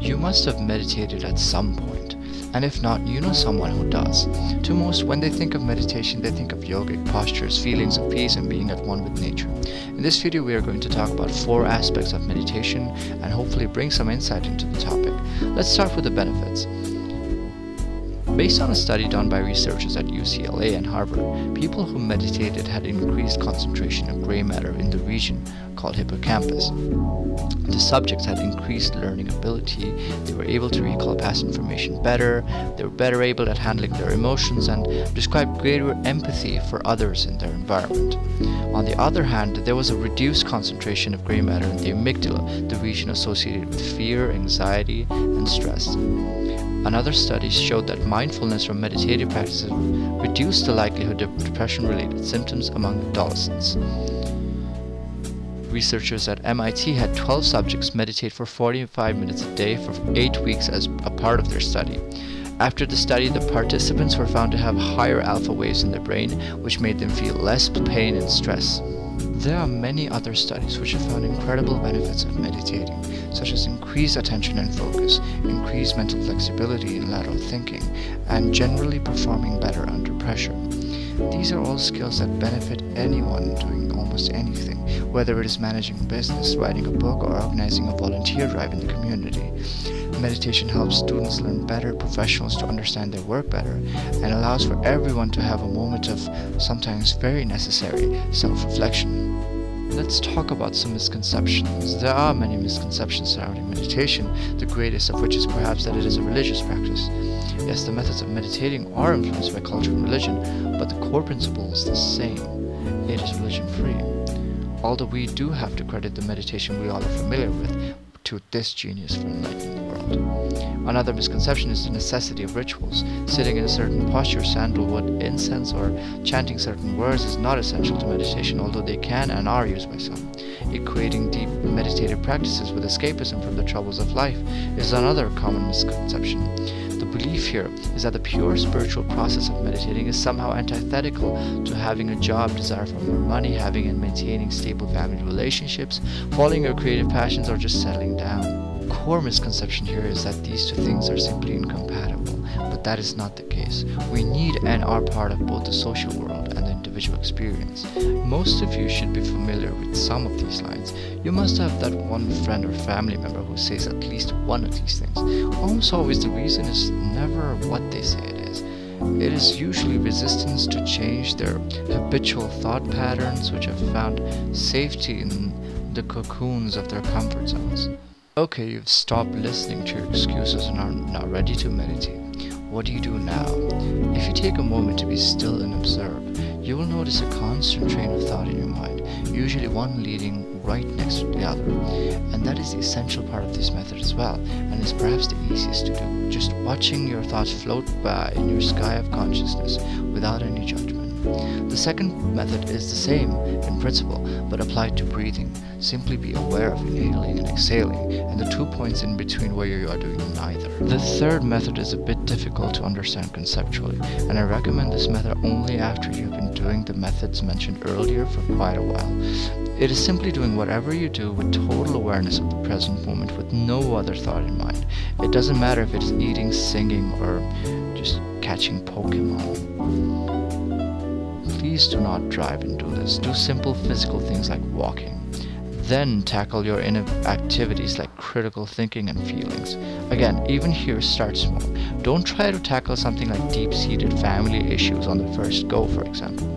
You must have meditated at some point, and if not, you know someone who does. To most, when they think of meditation, they think of yogic postures, feelings of peace, and being at one with nature. In this video, we are going to talk about 4 aspects of meditation and hopefully bring some insight into the topic. Let's start with the benefits. Based on a study done by researchers at UCLA and Harvard, people who meditated had increased concentration of gray matter in the region called hippocampus. The subjects had increased learning ability, they were able to recall past information better, they were better able at handling their emotions, and described greater empathy for others in their environment. On the other hand, there was a reduced concentration of gray matter in the amygdala, the region associated with fear, anxiety, and stress. Another study showed that mindfulness from meditative practices reduced the likelihood of depression-related symptoms among adolescents. Researchers at MIT had 12 subjects meditate for 45 minutes a day for 8 weeks as a part of their study. After the study, the participants were found to have higher alpha waves in their brain, which made them feel less pain and stress. There are many other studies which have found incredible benefits of meditating, such as increased attention and focus, increased mental flexibility in lateral thinking, and generally performing better under pressure. These are all skills that benefit anyone doing almost anything, whether it is managing a business, writing a book, or organizing a volunteer drive in the community. Meditation helps students learn better, professionals to understand their work better, and allows for everyone to have a moment of sometimes very necessary self-reflection. Let's talk about some misconceptions. There are many misconceptions surrounding meditation, the greatest of which is perhaps that it is a religious practice. Yes, the methods of meditating are influenced by culture and religion, but the core principle is the same. It is religion-free. Although we do have to credit the meditation we all are familiar with to this genius for enlightening the world. Another misconception is the necessity of rituals. Sitting in a certain posture, sandalwood, incense, or chanting certain words is not essential to meditation, although they can and are used by some. Equating deep meditative practices with escapism from the troubles of life is another common misconception. The belief here is that the pure spiritual process of meditating is somehow antithetical to having a job, desire for more money, having and maintaining stable family relationships, following your creative passions, or just settling down. Core misconception here is that these two things are simply incompatible, but that is not the case. We need and are part of both the social world and the individual experience. Most of you should be familiar with some of these lines. You must have that one friend or family member who says at least one of these things. Almost always the reason is never what they say it is. It is usually resistance to change their habitual thought patterns, which have found safety in the cocoons of their comfort zones. Okay, you've stopped listening to your excuses and are now ready to meditate. What do you do now? If you take a moment to be still and observe, you will notice a constant train of thought in your mind, usually one leading right next to the other. And that is the essential part of this method as well, and is perhaps the easiest to do, just watching your thoughts float by in your sky of consciousness without any judgment. The second method is the same in principle, but applied to breathing. Simply be aware of inhaling and exhaling, and the 2 points in between where you are doing neither. The third method is a bit difficult to understand conceptually, and I recommend this method only after you have been doing the methods mentioned earlier for quite a while. It is simply doing whatever you do with total awareness of the present moment with no other thought in mind. It doesn't matter if it is eating, singing, or just catching Pokemon. Please do not drive and do this. Do simple physical things like walking. Then tackle your inner activities like critical thinking and feelings. Again, even here, start small. Don't try to tackle something like deep-seated family issues on the first go, for example.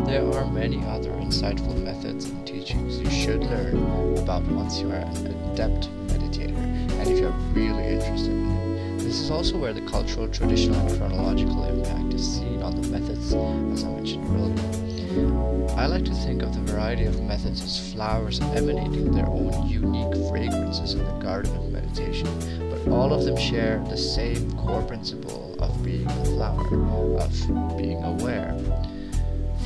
There are many other insightful methods and teachings you should learn about once you are an adept meditator, and if you are really interested in it. This is also where the cultural, traditional, and chronological impact is seen on the methods, as I mentioned earlier. I like to think of the variety of methods as flowers emanating their own unique fragrances in the garden of meditation, but all of them share the same core principle of being a flower, of being aware.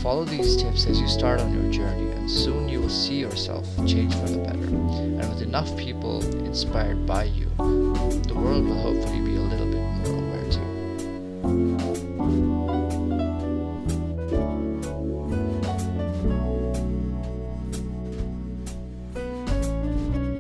Follow these tips as you start on your journey, and soon you will see yourself change for the better. And with enough people inspired by you, the world will hopefully be